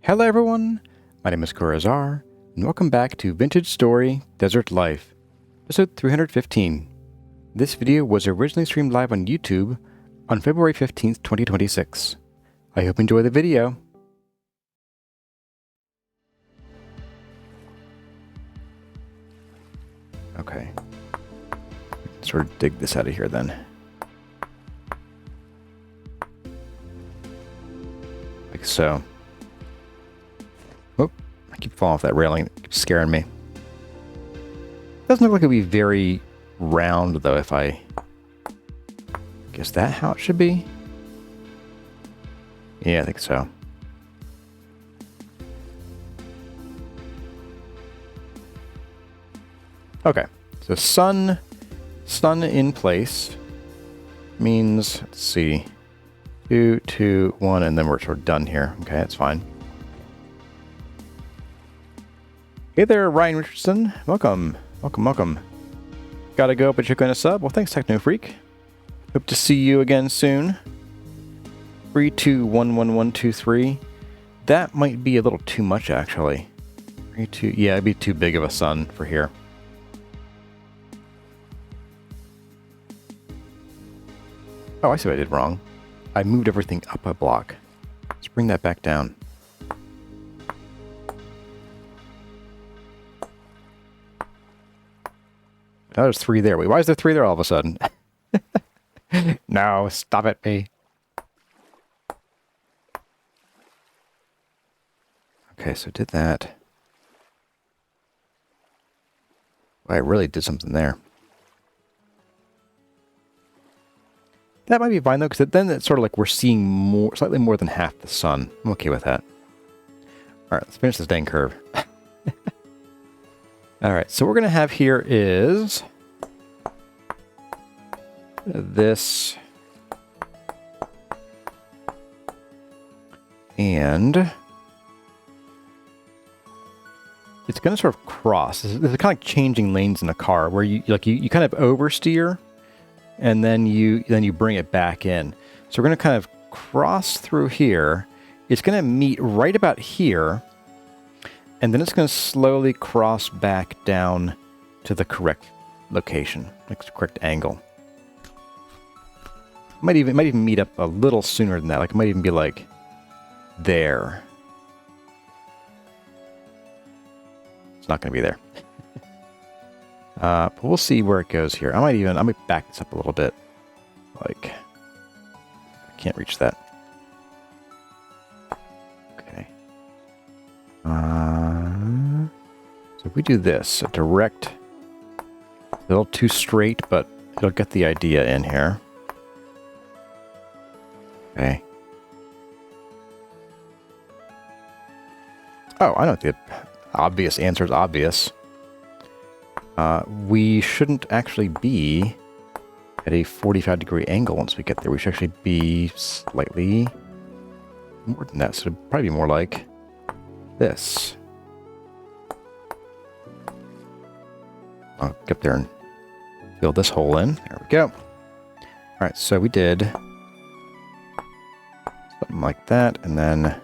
Hello everyone, my name is Corazar, and welcome back to Vintage Story Desert Life, episode 315. This video was originally streamed live on YouTube on February 15th, 2026. I hope you enjoy the video. Okay, sort of dig this out of here then. Like so. Oh, I keep falling off that railing. It keeps scaring me. Doesn't look like it'd be very round though if I... Guess that how it should be? Yeah, I think so. Okay, so sun in place means, let's see, 2, 2, 1, and then we're sort of done here. Okay, that's fine. Hey there, Ryan Richardson. Welcome. Welcome. Gotta go, but you're going to sub? Well, thanks, Techno Freak. Hope to see you again soon. 321123. That might be a little too much, actually. 32. Yeah, it'd be too big of a sun for here. Oh, I see what I did wrong. I moved everything up a block. Let's bring that back down. Now there's 3 there. Wait, why is there 3 there all of a sudden? No, stop it, me. Okay, so did that. Well, I really did something there. That might be fine though, because then it's sort of like we're seeing more, slightly more than half the sun. I'm okay with that. All right, let's finish this dang curve. All right, so what we're going to have here is this and it's going to sort of cross. This is kind of like changing lanes in a car where you kind of oversteer and then you bring it back in. So we're going to kind of cross through here. It's going to meet right about here. And then it's going to slowly cross back down to the correct location, like the correct angle. Might even meet up a little sooner than that. Like it might even be like there. It's not going to be there. But we'll see where it goes here. I might back this up a little bit. Like I can't reach that. Okay. So if we do this, a direct, a little too straight, but it'll get the idea in here. Okay. Oh, I know the obvious answer is obvious. We shouldn't actually be at a 45-degree angle once we get there. We should actually be slightly more than that. So it'd probably be more like this. I'll get up there and fill this hole in. There we go. All right, so we did something like that, and then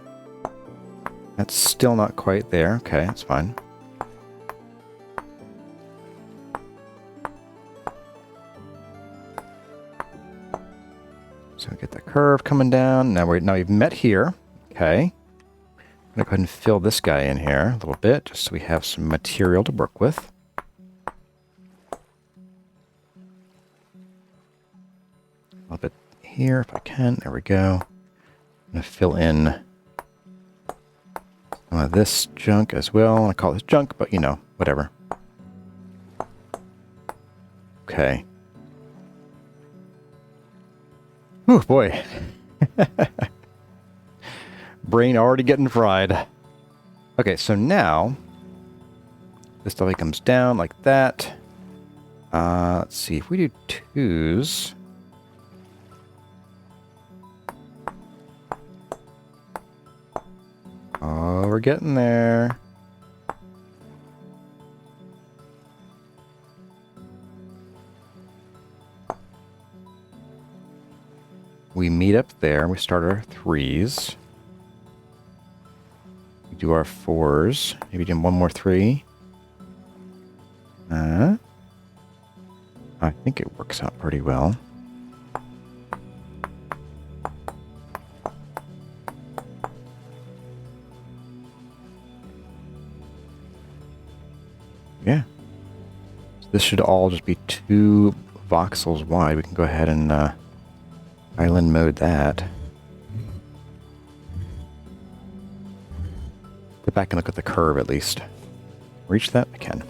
that's still not quite there. Okay, that's fine. So we get the curve coming down. Now we've met here. Okay. I'm gonna go ahead and fill this guy in here a little bit, just so we have some material to work with. A little bit here if I can. There we go. I'm going to fill in some of this junk as well. I want to call this junk, but you know, whatever. Okay. Oh boy. Brain already getting fried. Okay, so now this stuff comes down like that. Let's see, if we do 2s. Oh, we're getting there. We meet up there and we start our 3s. do our 4s. Maybe do one more 3. I think it works out pretty well. Yeah. So this should all just be 2 voxels wide. We can go ahead and island mode that. Go back and look at the curve at least. Reach that? I can.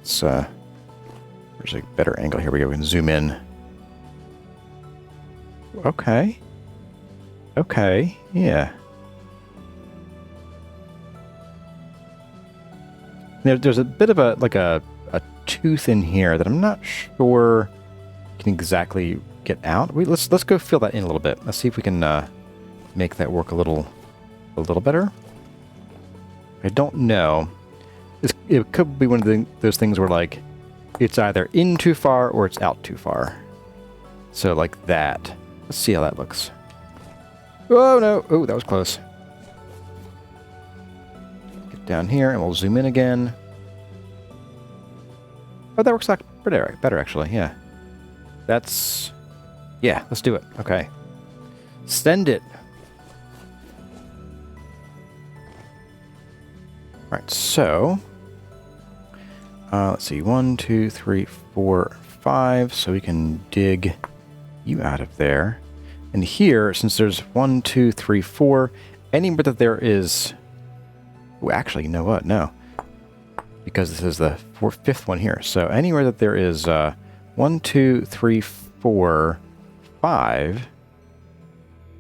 It's, there's a better angle here. We can zoom in. Okay. Okay, yeah. There's a bit of a tooth in here that I'm not sure can exactly get out. Let's go fill that in a little bit. Let's see if we can make that work a little better. I don't know. It could be one of those things where like it's either in too far or it's out too far. So like that. Let's see how that looks. Oh no! Oh, that was close. Get down here and we'll zoom in again. Oh, that works out better actually. Yeah. Yeah, let's do it. Okay. Send it. Alright, so let's see, 1, 2, 3, 4, 5. So we can dig you out of there. And here, since there's 1, 2, 3, 4, anywhere that there is... Oh, actually, you know what? No. Because this is the 5th one here. So anywhere that there is 1, 2, 3, 4, 5,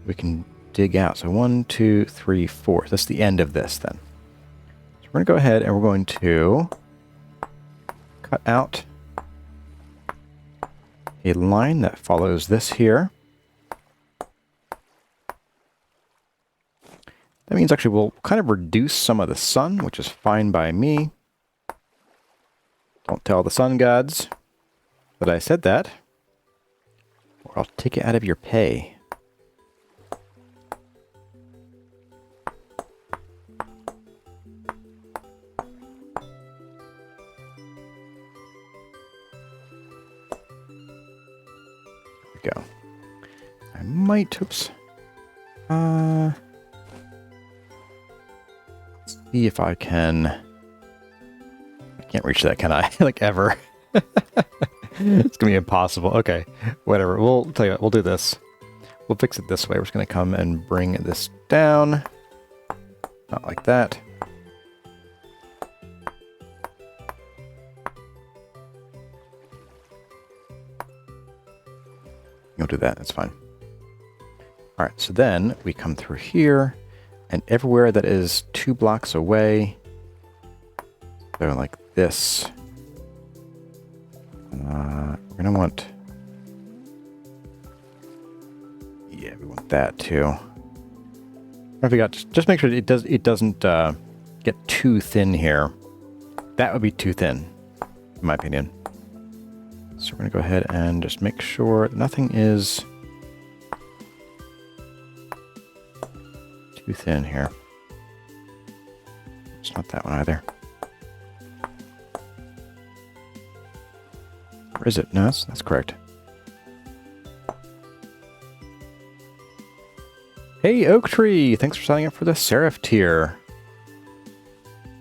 we can dig out. So 1, 2, 3, 4. That's the end of this then. So we're going to go ahead and we're going to cut out a line that follows this here. That means actually we'll kind of reduce some of the sun, which is fine by me. Don't tell the sun gods that I said that, or I'll take it out of your pay. There we go. I might, oops. Let's see if I can... Can't reach that, can I? Like, ever. It's gonna be impossible. Okay, whatever. We'll tell you what, we'll do this. We'll fix it this way. We're just gonna come and bring this down. Not like that. You'll do that, that's fine. Alright, so then we come through here, and everywhere that is 2 blocks away, so like this, we're going to want, yeah, we want that too. I forgot, just make sure it doesn't get too thin here. That would be too thin, in my opinion. So we're going to go ahead and just make sure nothing is too thin here. It's not that one either. Or is it? No, that's correct. Hey, Oak Tree! Thanks for signing up for the Seraph tier.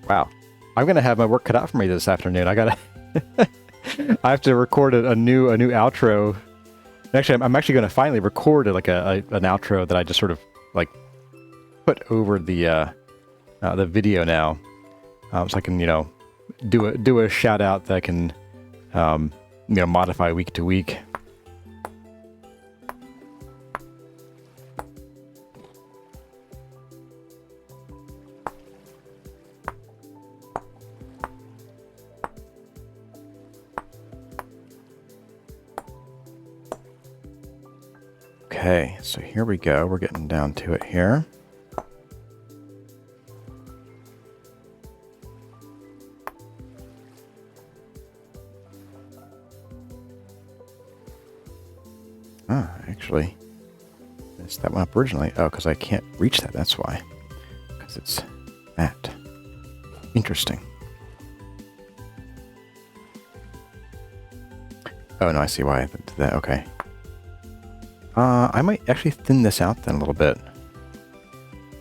Wow. I'm gonna have my work cut out for me this afternoon. I gotta... I have to record a new outro. Actually, I'm actually gonna finally record like an outro that I just sort of like put over the video now, so I can do a shout out that I can modify week to week. Okay, so here we go. We're getting down to it here. Actually, is that one up originally? Oh, because I can't reach that. That's why. Because it's that. Interesting. Oh, no, I see why I did that. Okay. I might actually thin this out then a little bit.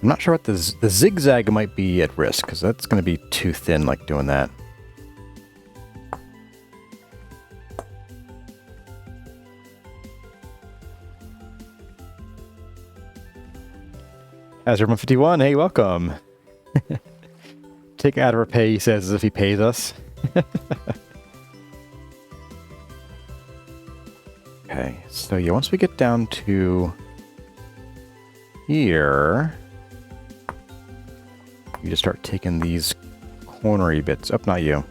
I'm not sure what the zigzag might be at risk, because that's going to be too thin, like doing that. Azure 151, hey, welcome. Taking out of our pay, he says, as if he pays us. Okay, so yeah, once we get down to here, you just start taking these cornery bits. Oh, not you.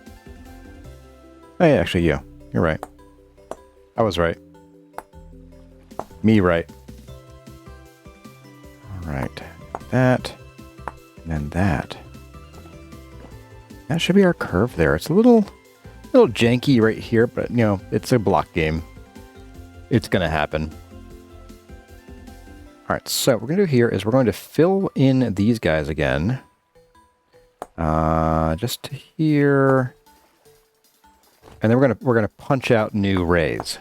Oh, yeah, actually you. You're right. I was right. Me right. All right. That. And then that. That should be our curve there. It's a little janky right here, but, you know, it's a block game. It's going to happen. All right, so what we're going to do here is we're going to fill in these guys again. Just to here. And then we're gonna punch out new rays.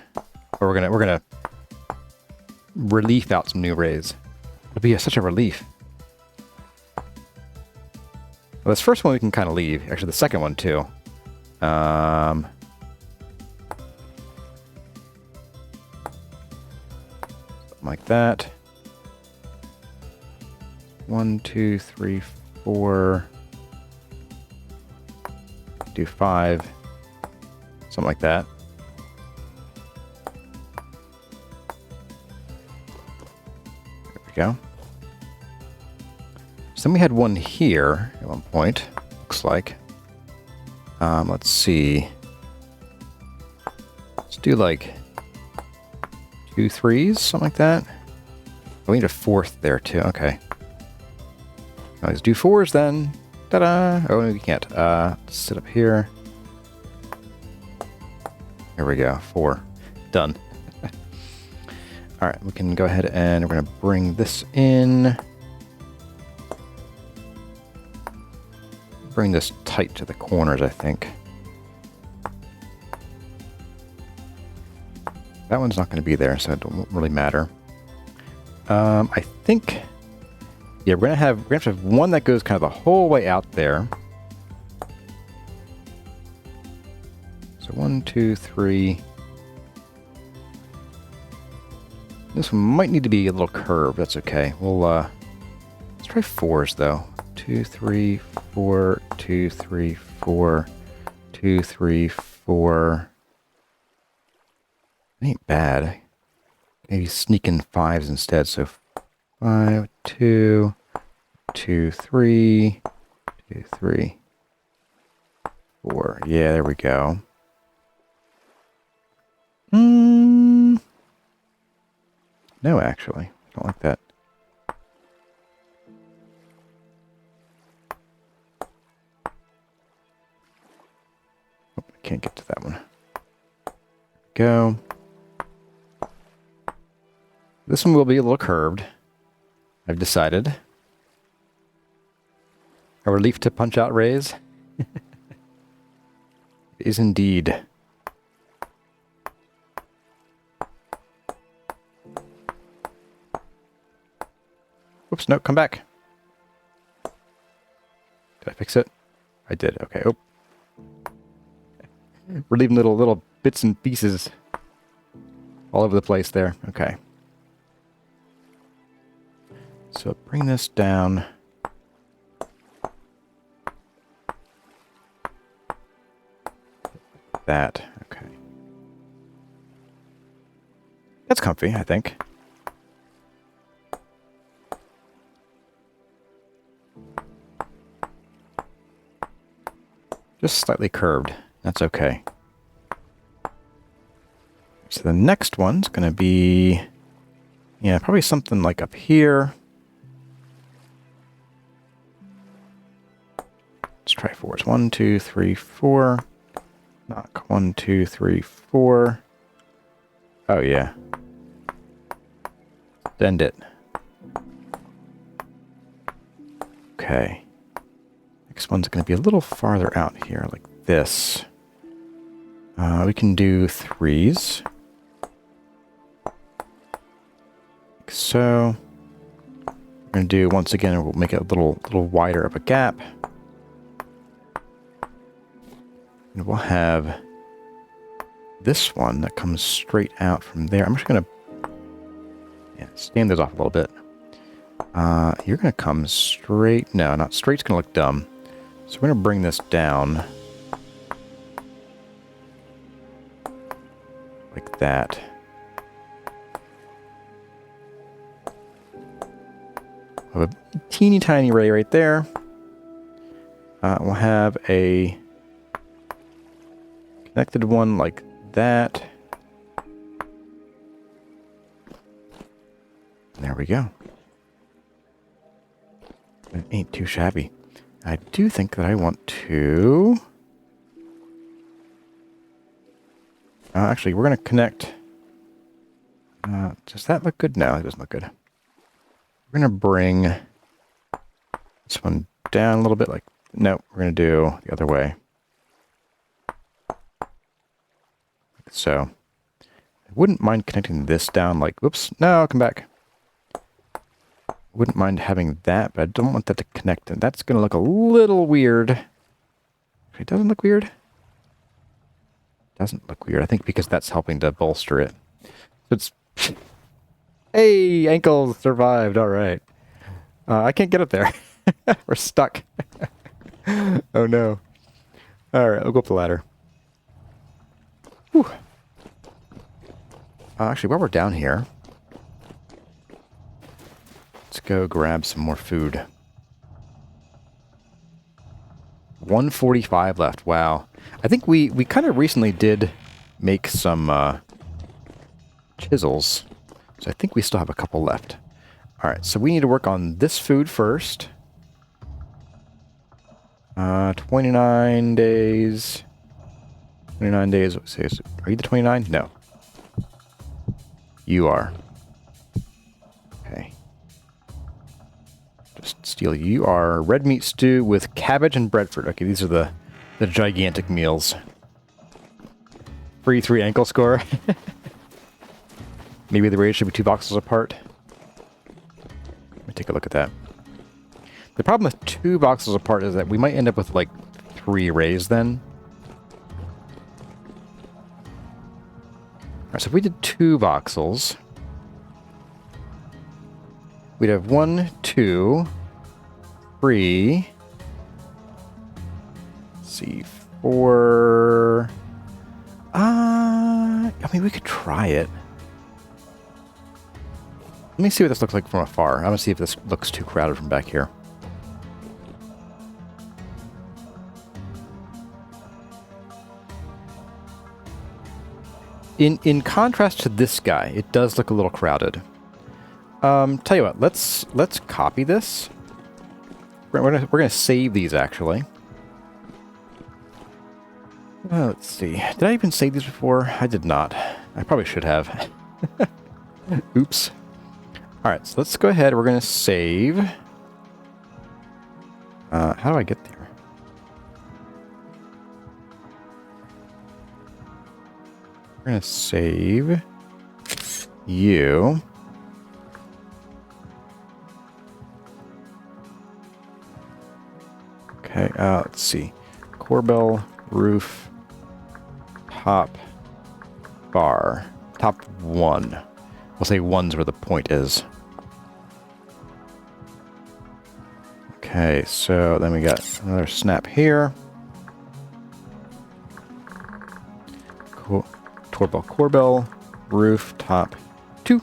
Or we're gonna relief out some new rays. It'll be such a relief. Well, this first one we can kind of leave. Actually, the second one too. Something like that. 1, 2, 3, 4. Do 5. Something like that. There we go. So then we had one here at one point, looks like. Let's see. Let's do like 2 3s, something like that. Oh, we need a 4th there too. Okay. Let's do 4s then. Ta-da! Oh, no, we can't. Let's sit up here. Here we go. 4. Done. All right, we can go ahead and we're going to bring this in. Bring this tight to the corners, I think. That one's not going to be there, so it won't really matter. I think, yeah, we're gonna have to have one that goes kind of the whole way out there. So 1, 2, 3. This one might need to be a little curved. That's okay. We'll let's try 4s though. 2, 3, 4. 2, 3, 4. 2, 3, 4. Ain't bad. Maybe sneak in 5s instead. So 5, 2, 2, 3, 2, 3, 4. Yeah, there we go. No, actually, I don't like that. Oh, I can't get to that one. Go. This one will be a little curved, I've decided. A relief to punch out rays. It is indeed. Oops, no, come back. Did I fix it? I did, okay. Oh. We're leaving little bits and pieces all over the place there. Okay. So bring this down. That, okay. That's comfy, I think. Just slightly curved. That's okay. So the next one's going to be, yeah, probably something like up here. Let's try 4s. 1, 2, 3, 4. Knock. 1, 2, 3, 4. Oh, yeah. End it. Okay. Next one's going to be a little farther out here, like this. We can do 3s. Like so. We're going to do, once again, we'll make it a little wider of a gap. And we'll have this one that comes straight out from there. I'm just going to stand those off a little bit. You're going to come straight. No, not straight's going to look dumb. So we're going to bring this down. Like that. We'll have a teeny tiny ray right there. We'll have a connected one like that. There we go. It ain't too shabby. I do think that I want to... actually, we're going to connect... does that look good? No, it doesn't look good. We're going to bring this one down a little bit like... No, we're going to do the other way. Like so. I wouldn't mind connecting this down like... Whoops, no, come back. Wouldn't mind having that, but I don't want that to connect. And that's going to look a little weird. It doesn't look weird. Doesn't look weird. I think because that's helping to bolster it. So it's... Hey, ankles survived. All right. I can't get up there. We're stuck. Oh, no. All right, we'll go up the ladder. Whew. Actually, while we're down here... Let's go grab some more food. 145 left. Wow. I think we kind of recently did make some chisels. So I think we still have a couple left. All right, so we need to work on this food first. 29 days. 29 days. Are you the 29? No. You are. Okay. Just steal you. You are red meat stew with cabbage and breadfruit. Okay, these are the gigantic meals. Free 3 ankle score. Maybe the raid should be 2 voxels apart. Let me take a look at that. The problem with 2 voxels apart is that we might end up with like 3 rays then. Alright, so if we did 2 voxels, we'd have 1, 2, 3. Let's see, 4. I mean, we could try it. Let me see what this looks like from afar. I'm going to see if this looks too crowded from back here. In contrast to this guy, it does look a little crowded. Tell you what, let's copy this. We're gonna save these actually. Let's see. Did I even save these before? I did not. I probably should have. Oops. All right, so let's go ahead. We're gonna save. How do I get there? We're going to save you. Okay, let's see. Corbel, roof, top, bar. Top 1. We'll say 1's where the point is. Okay, so then we got another snap here. Cool. Corbel, roof, top 2.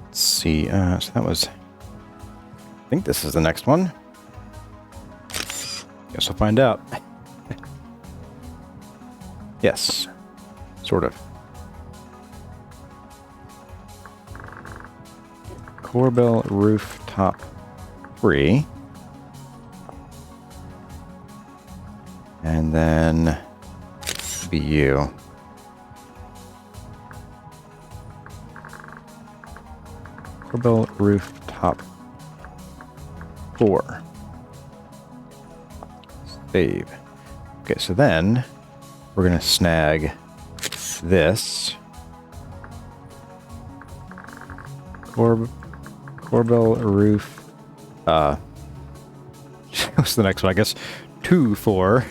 Let's see, so that was... I think this is the next one. Guess we'll find out. Yes, sort of. Corbel roof top 3. And then be you. Corbel roof top 4. Save. Okay, so then we're going to snag this. Corbel roof. What's the next one? I guess 2, 4.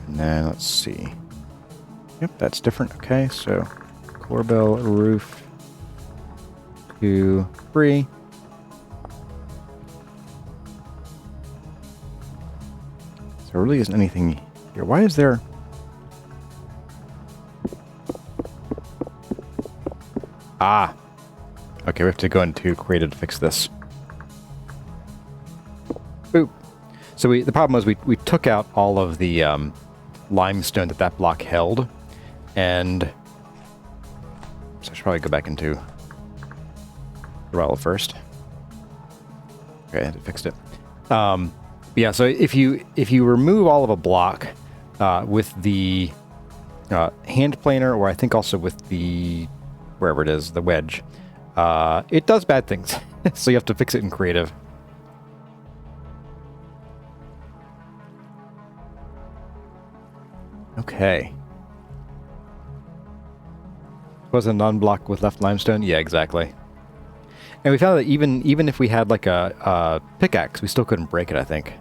And then let's see. Yep, that's different. Okay, so Corbel roof 2, 3. So there really isn't anything here. Why is there... Ah! Okay, we have to go into Creative to fix this. Boop. So the problem was we took out all of the limestone that block held, and so I should probably go back into Craftable first. Okay, I fixed it. Yeah, so if you remove all of a block with the hand planer, or I think also with the wherever it is, the wedge, it does bad things. So you have to fix it in Creative. Okay. Was a non-block with left limestone? Yeah, exactly. And we found that even if we had like a pickaxe, we still couldn't break it, I think.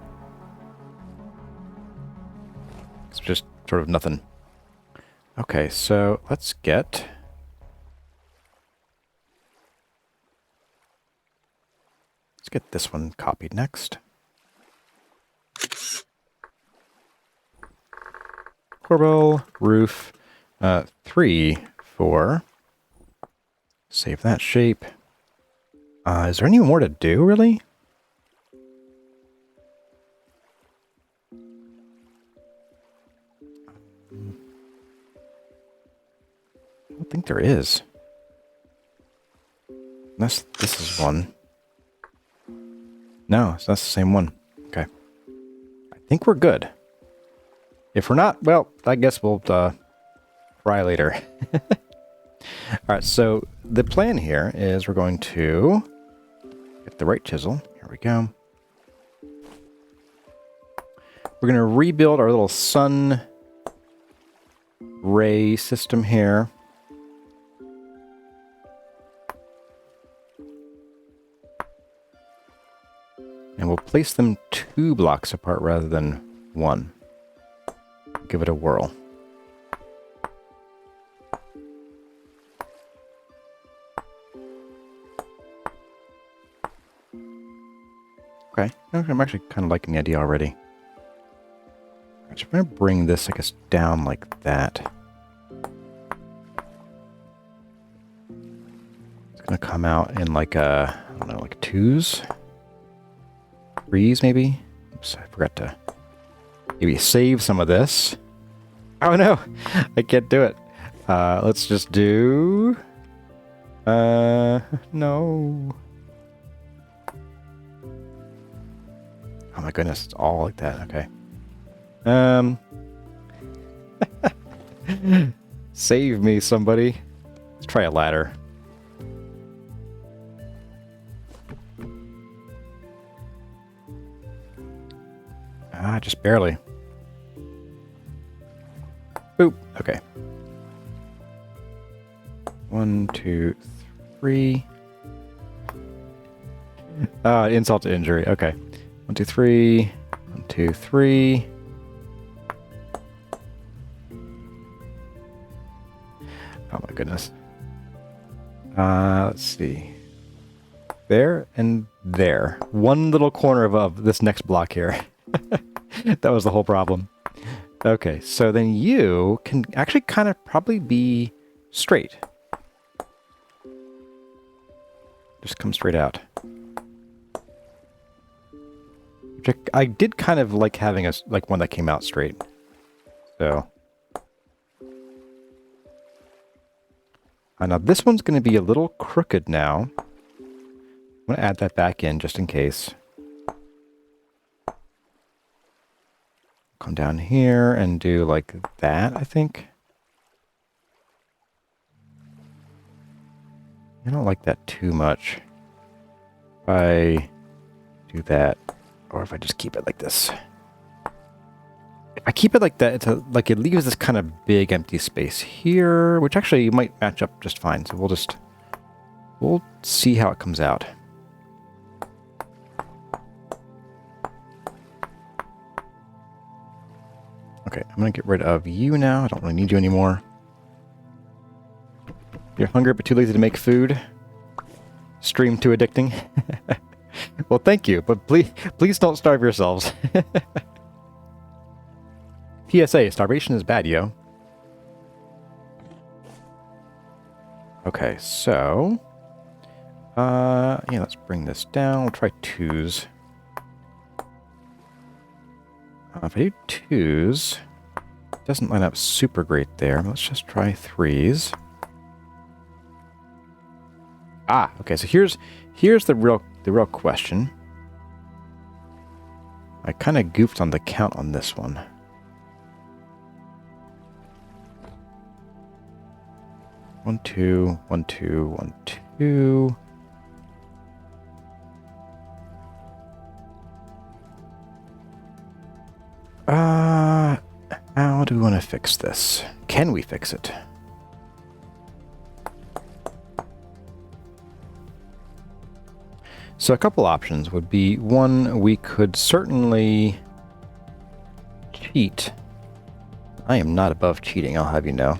It's just sort of nothing. Okay, so let's get... Let's get this one copied next. Corbel roof 3, 4. Save that shape. Is there any more to do, really? I don't think there is. Unless this is one. No, so that's the same one. Okay. I think we're good. If we're not, well, I guess we'll try later. Alright, so the plan here is we're going to get the right chisel. Here we go. We're going to rebuild our little sun ray system here. And we'll place them 2 blocks apart rather than 1. Give it a whirl. Okay, I'm actually kind of liking the idea already. I'm going to bring this, I guess, down like that. It's going to come out in like a, I don't know, like 2s? 3s maybe? Oops, I forgot to maybe save some of this. Oh no, I can't do it. Let's just do... no. Oh my goodness, it's all like that, okay. Save me, somebody. Let's try a ladder. Just barely. Boop. Okay. 1, 2, 3. Insult to injury. Okay. 1, 2, 3. 1, 2, 3. Oh my goodness. Let's see. There and there. One little corner of this next block here. That was the whole problem. Okay, so then you can actually kind of probably be straight. Just come straight out. Which I did kind of like having like one that came out straight. So. Now this one's going to be a little crooked now. I'm going to add that back in just in case. Come down here and do like that, I think. I don't like that too much. If I do that, or if I just keep it like this. If I keep it like that, it's like it leaves this kind of big empty space here, which actually might match up just fine. So we'll see how it comes out. Okay, I'm gonna get rid of you now. I don't really need you anymore. You're hungry but too lazy to make food. Stream too addicting. Well, thank you, but please don't starve yourselves. PSA, starvation is bad, yo. Okay, so... yeah, let's bring this down. We'll try 2s. If I do 2s, it doesn't line up super great there. Let's just try 3s. Ah, okay, so here's the real question. I kind of goofed on the count on this one. 1, 2, 1, 2, 1, 2. How do we want to fix this? Can we fix it? So a couple options would be, one, we could certainly cheat. I am not above cheating, I'll have you know.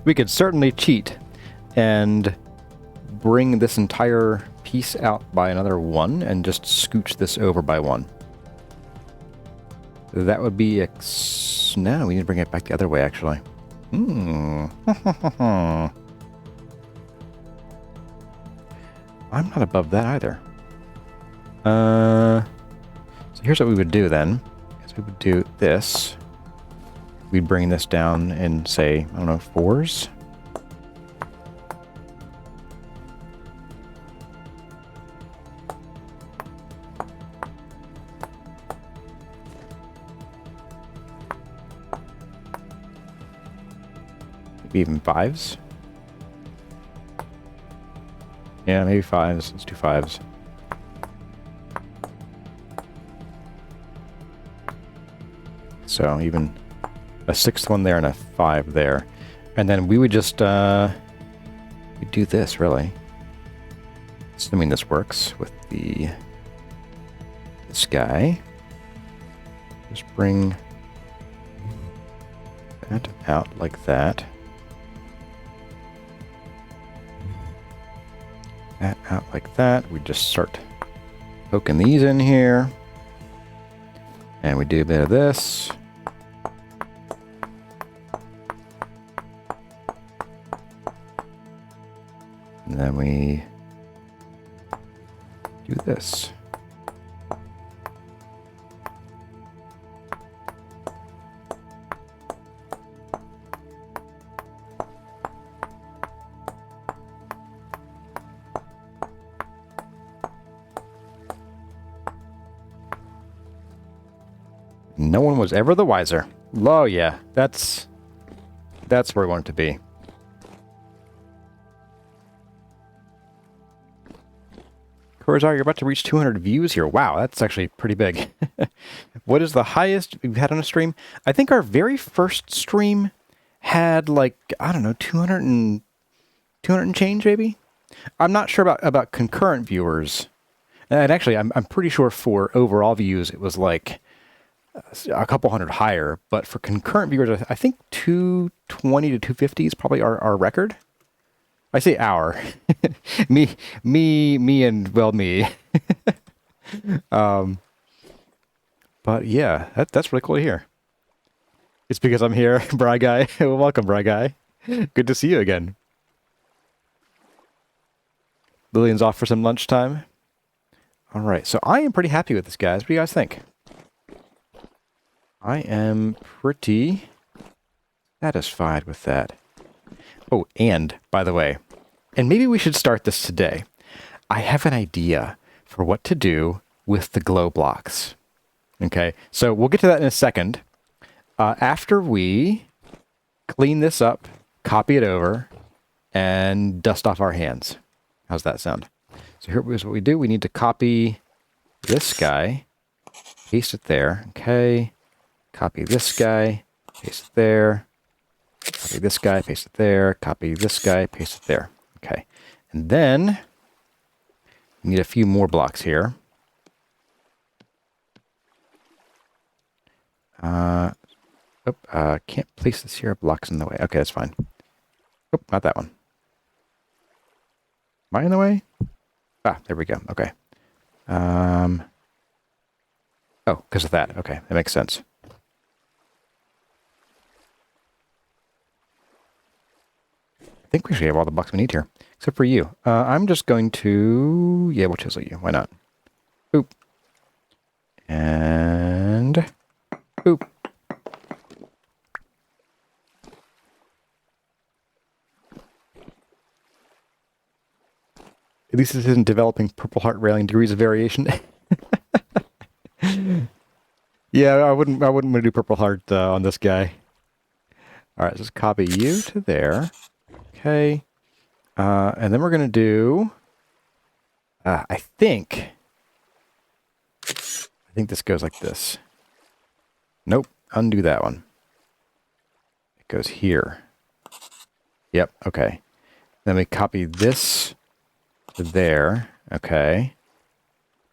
We could certainly cheat and bring this entire piece out by another 1 and just scooch this over by 1. That would be no, we need to bring it back the other way, actually. I'm not above that either. So here's what we would do then. Is we would do this. We'd bring this down in, say, I don't know, 4s. Maybe even 5s. Yeah, maybe 5s. Let's do 5s. So even a 6th one there and a 5 there. And then we would just we'd do this, really. Assuming this works with this guy. Just bring that out like that. That out like that. We just start poking these in here. And we do a bit of this. And then we do this. No one was ever the wiser. Oh yeah, that's where we want it to be. Corzar, you're about to reach 200 views here. Wow, that's actually pretty big. What is the highest we've had on a stream? I think our very first stream had like, I don't know, 200 and change maybe? I'm not sure about concurrent viewers. And actually, I'm pretty sure for overall views it was like a couple hundred higher, but for concurrent viewers, I think 220 to 250 is probably our record. I say our. me, and, well, me. But yeah, that's really cool to hear. It's because I'm here, Bry Guy. Well, welcome, Bry Guy. Good to see you again. Lillian's off for some lunchtime. All right, so I am pretty happy with this, guys. What do you guys think? I am pretty satisfied with that. Oh, and, by the way, and maybe we should start this today. I have an idea for what to do with the glow blocks. Okay, so we'll get to that in a second. After we clean this up, copy it over, and dust off our hands. How's that sound? So here's what we do. We need to copy this guy, paste it there. Okay, copy this guy, paste it there. Copy this guy, paste it there. Copy this guy, paste it there. Okay, and then we need a few more blocks here. Can't place this here. Blocks in the way. Okay, that's fine. Oh, not that one. Am I in the way? Ah, there we go. Okay. Oh, because of that. Okay, that makes sense. I think we should have all the blocks we need here, except for you. I'm just going to... Yeah, we'll chisel you. Why not? Boop. And... Boop. At least this isn't developing Purple Heart railing degrees of variation. Yeah, I wouldn't want to do Purple Heart on this guy. All right, just copy you to there. Okay. And then we're going to do... I think this goes like this. Nope, undo that one. It goes here. Yep, okay. Then we copy this to there. Okay.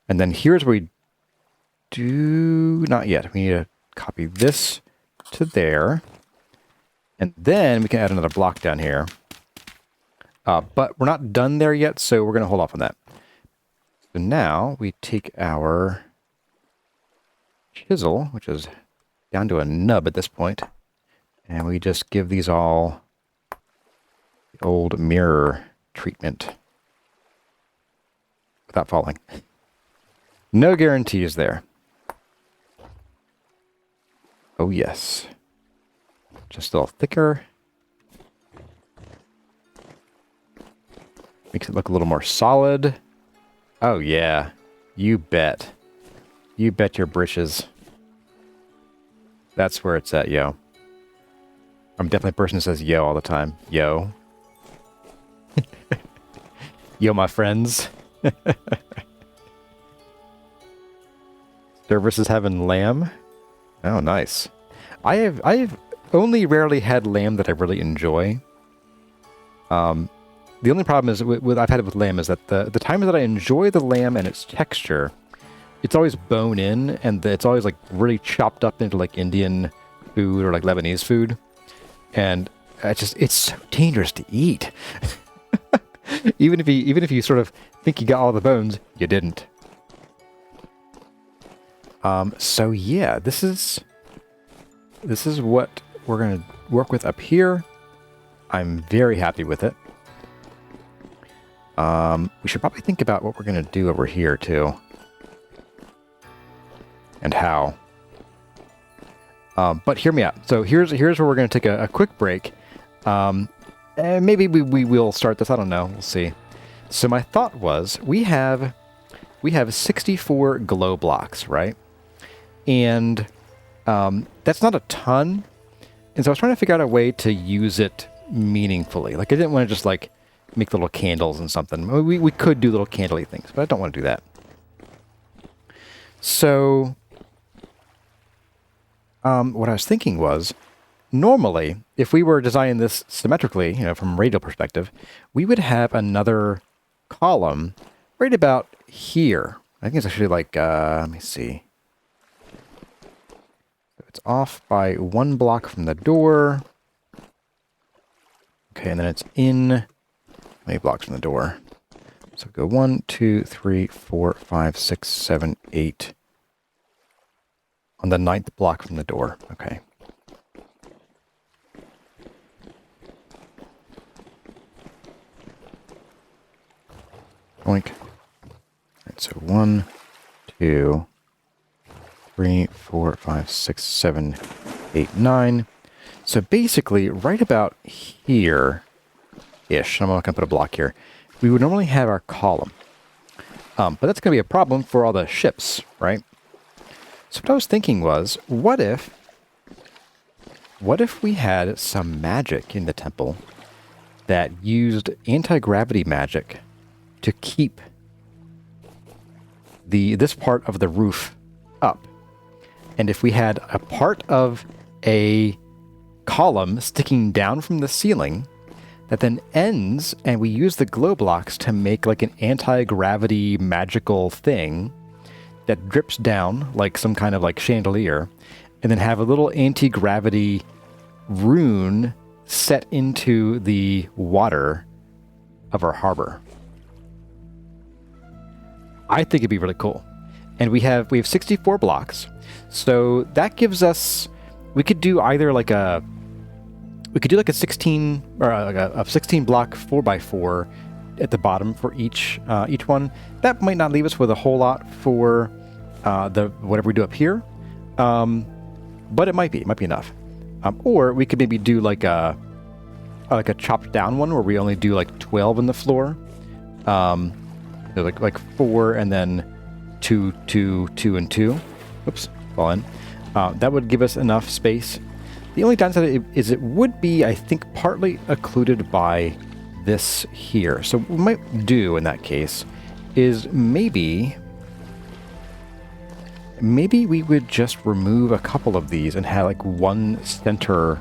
And then here's where we do... Not yet. We need to copy this to there. And then we can add another block down here. But we're not done there yet, so we're going to hold off on that. So now we take our chisel, which is down to a nub at this point, and we just give these all the old mirror treatment without falling. No guarantees there. Oh yes. Just a little thicker. Makes it look a little more solid. Oh yeah, you bet. You bet your britches. That's where it's at, yo. I'm definitely a person who says yo all the time. Yo. Yo, my friends. Service is having lamb. Oh, nice. I've only rarely had lamb that I really enjoy. The only problem is with I've had it with lamb is that the times that I enjoy the lamb and its texture, it's always bone in, and it's always like really chopped up into like Indian food or like Lebanese food, and it's so dangerous to eat. even if you sort of think you got all the bones, you didn't. So yeah, this is what we're gonna work with up here. I'm very happy with it. We should probably think about what we're gonna do over here too. And how. But hear me out. So here's where we're going to take a quick break. And maybe we will start this. I don't know. We'll see. So my thought was we have 64 glow blocks, right? And that's not a ton. And so I was trying to figure out a way to use it meaningfully. Like I didn't want to just like make little candles and something. We could do little candly things, but I don't want to do that. So what I was thinking was, normally, if we were designing this symmetrically, from a radial perspective, we would have another column right about here. I think it's actually like, let me see. So it's off by 1 block from the door. Okay, and then it's in, how many blocks from the door? So go 1, 2, 3, 4, 5, 6, 7, 8. On the 9th block from the door. Okay. Oink. Alright, so 1, 2, 3, 4, 5, 6, 7, 8, 9. So basically, right about here-ish, I'm not going to put a block here, we would normally have our column. But that's going to be a problem for all the ships, right? So what I was thinking was, what if we had some magic in the temple that used anti-gravity magic to keep this part of the roof up? And if we had a part of a column sticking down from the ceiling that then ends, and we use the glow blocks to make like an anti-gravity magical thing that drips down like some kind of like chandelier, and then have a little anti-gravity rune set into the water of our harbor. I think it'd be really cool. And we have 64 blocks. So that gives us, we could do either like a 16 or a 16 block 4x4 at the bottom for each one. That might not leave us with a whole lot for the whatever we do up here, but it might be enough. Or we could maybe do like a chopped down one where we only do like 12 in the floor, like 4 and then 2, 2, 2, and 2. Oops, fall in. That would give us enough space. The only downside is it would be, I think, partly occluded by this here. So what we might do in that case is maybe we would just remove a couple of these and have like one central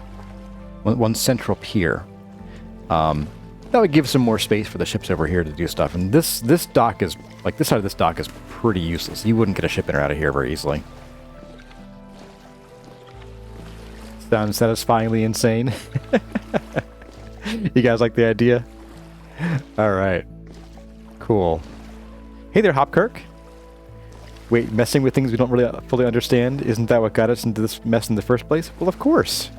pier. That would give some more space for the ships over here to do stuff. And this dock is, like this side of this dock is pretty useless. You wouldn't get a ship in or out of here very easily. Sounds satisfyingly insane. You guys like the idea? All right. Cool. Hey there, Hopkirk. Wait, messing with things we don't really fully understand? Isn't that what got us into this mess in the first place? Well, of course.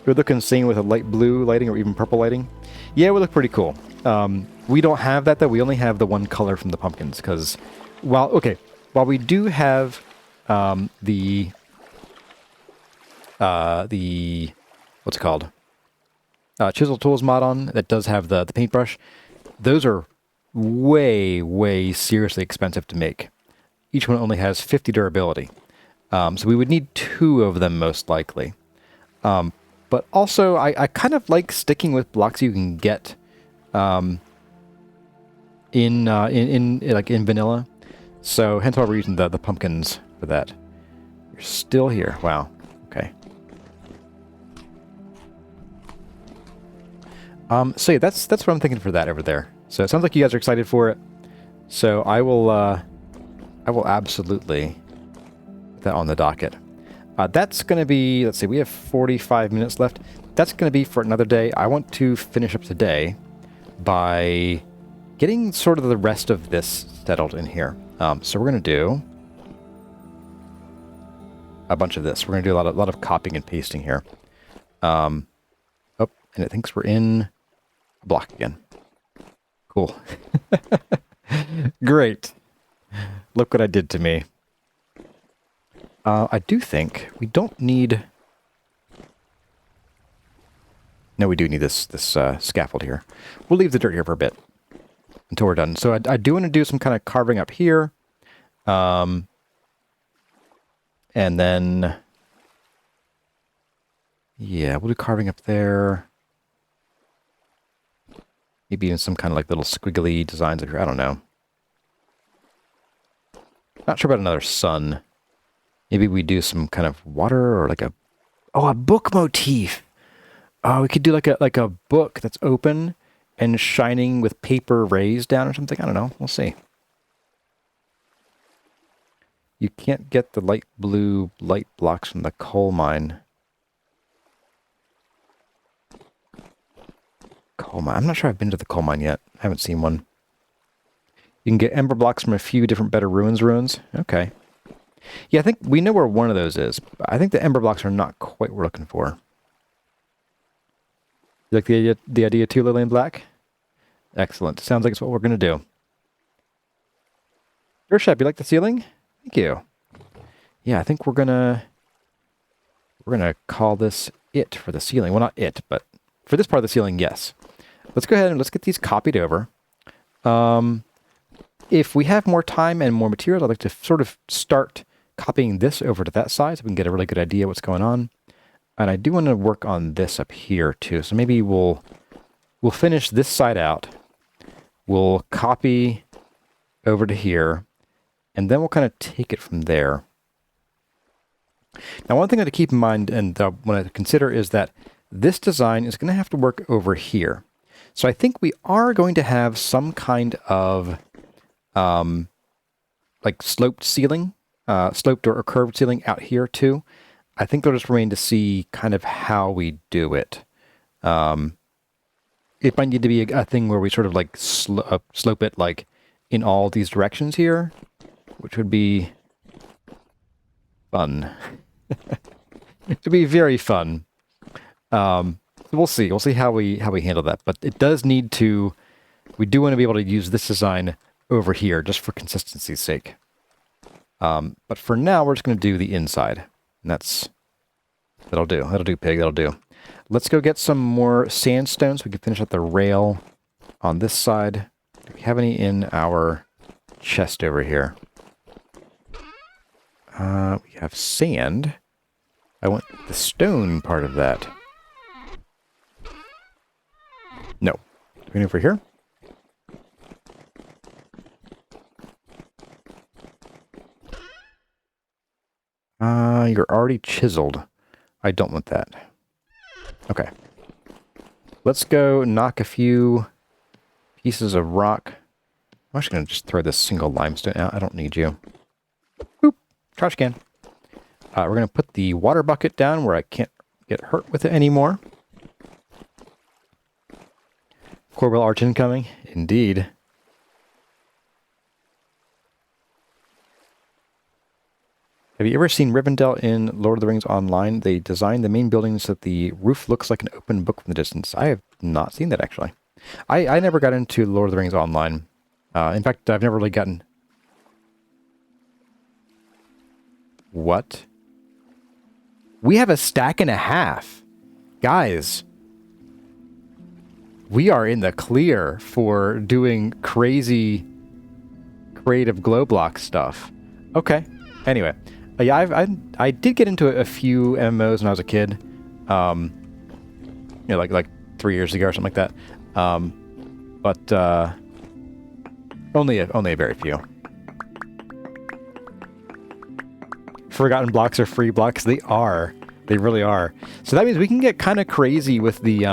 We're looking insane with a light blue lighting or even purple lighting. Yeah, it would look pretty cool. We don't have that, though. We only have the one color from the pumpkins, because while we do have the what's it called? ChiselTools mod on that does have the paintbrush. Those are way seriously expensive to make. Each one only has 50 durability. So we would need 2 of them most likely. But also I kind of like sticking with blocks you can get in vanilla. So hence why we're using the pumpkins for that. You're still here. Wow. Okay. So yeah, that's what I'm thinking for that over there. So it sounds like you guys are excited for it. So I will absolutely put that on the docket. That's going to be, let's see, we have 45 minutes left. That's going to be for another day. I want to finish up today by getting sort of the rest of this settled in here. So we're going to do a bunch of this. We're going to do a lot of copying and pasting here. Oh, and it thinks we're in a block again. Cool. Great. Look what I did to me. I do think we don't need... No, we do need this scaffold here. We'll leave the dirt here for a bit until we're done. So I do want to do some kind of carving up here. And then... Yeah, we'll do carving up there. Maybe even some kind of like little squiggly designs up here. I don't know. Not sure about another sun. Maybe we do some kind of water or like a book motif. Oh, we could do like a book that's open and shining with paper raised down or something. I don't know. We'll see. You can't get the light blue light blocks from the coal mine. Coal mine. I'm not sure I've been to the coal mine yet. I haven't seen one. You can get ember blocks from a few different better ruins. Okay. Yeah, I think we know where one of those is. I think the ember blocks are not quite what we're looking for. You like the idea too, Lillian Black? Excellent. Sounds like it's what we're going to do. Urshap, you like the ceiling? Thank you. Yeah, I think we're gonna call this it for the ceiling. Well, not it, but for this part of the ceiling, yes. Let's go ahead and let's get these copied over. If we have more time and more materials, I'd like to sort of start copying this over to that side so we can get a really good idea what's going on. And I do want to work on this up here too. So maybe we'll finish this side out. We'll copy over to here, and then we'll kind of take it from there. Now, one thing to keep in mind and want to consider is that this design is going to have to work over here. So I think we are going to have some kind of like sloped ceiling, sloped or curved ceiling out here too. I think they'll just remain to see kind of how we do it. It might need to be a thing where we sort of like slope it like in all these directions here, which would be fun. It'd be very fun. We'll see. We'll see how we handle that. But it does need to. We do want to be able to use this design over here just for consistency's sake. But for now, we're just going to do the inside, and that'll do. That'll do, pig. That'll do. Let's go get some more sandstone so we can finish up the rail on this side. Do we have any in our chest over here? We have sand. I want the stone part of that. No. Anything over here? You're already chiseled. I don't want that. Okay. Let's go knock a few pieces of rock. I'm actually going to just throw this single limestone out. I don't need you. Boop. Trash can. We're going to put the water bucket down where I can't get hurt with it anymore. Corbel arch incoming. Indeed. Have you ever seen Rivendell in Lord of the Rings Online? They designed the main building so that the roof looks like an open book from the distance. I have not seen that, actually. I never got into Lord of the Rings Online. In fact, I've never really gotten... What? We have a stack and a half. Guys. We are in the clear for doing crazy creative glow block stuff. Okay. Anyway. Yeah, I did get into a few MMOs when I was a kid. You know, like 3 years ago or something like that. But only a very few. Forgotten blocks are free blocks. They are. They really are. So that means we can get kind of crazy with the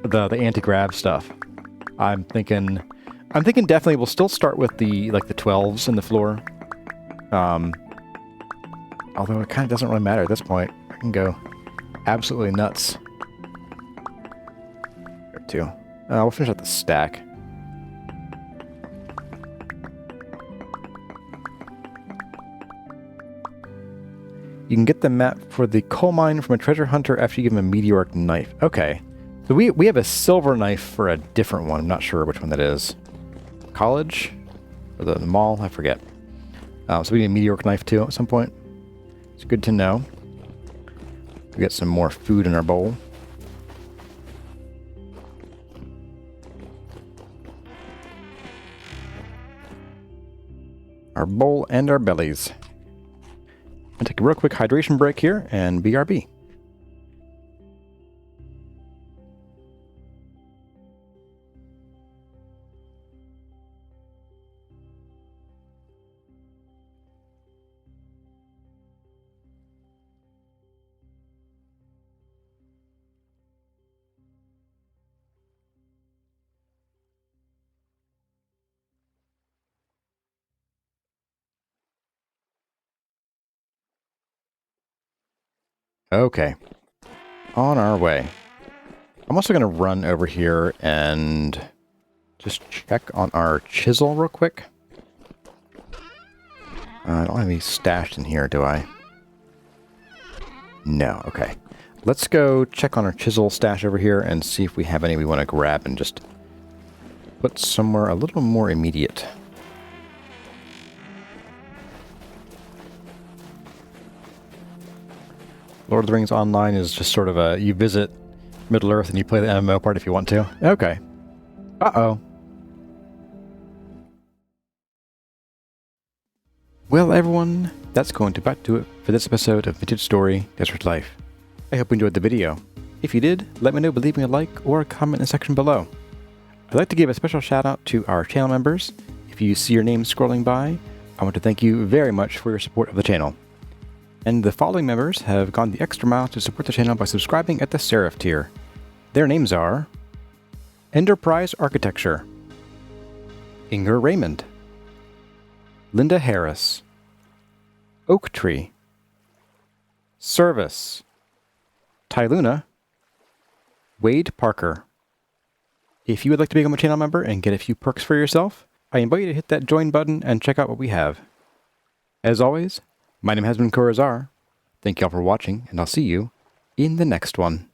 anti-grav stuff. I'm thinking definitely we'll still start with the 12s in the floor. Although it kind of doesn't really matter at this point. I can go absolutely nuts. There too. We'll finish up the stack. You can get the map for the coal mine from a treasure hunter after you give him a meteoric knife. Okay. So we have a silver knife for a different one. I'm not sure which one that is. College? Or the mall? I forget. So we need a meteoric knife too at some point. It's good to know. We get some more food in our bowl. Our bowl and our bellies. I'm going to take a real quick hydration break here and BRB. Okay, on our way. I'm also going to run over here and just check on our chisel real quick. I don't have any stashed in here, do I? No, okay. Let's go check on our chisel stash over here and see if we have any we want to grab and just put somewhere a little more immediate. Lord of the Rings Online is just sort of a, you visit Middle-earth and you play the MMO part if you want to. Okay. Uh-oh. Well, everyone, that's going to about do it for this episode of Vintage Story Desert Life. I hope you enjoyed the video. If you did, let me know by leaving a like or a comment in the section below. I'd like to give a special shout out to our channel members. If you see your name scrolling by, I want to thank you very much for your support of the channel. And the following members have gone the extra mile to support the channel by subscribing at the Seraph tier. Their names are Enterprise Architecture, Inger Raymond, Linda Harris, Oak Tree, Service, Tyluna, Wade Parker. If you would like to become a channel member and get a few perks for yourself, I invite you to hit that join button and check out what we have. As always, my name has been Kurazar. Thank you all for watching, and I'll see you in the next one.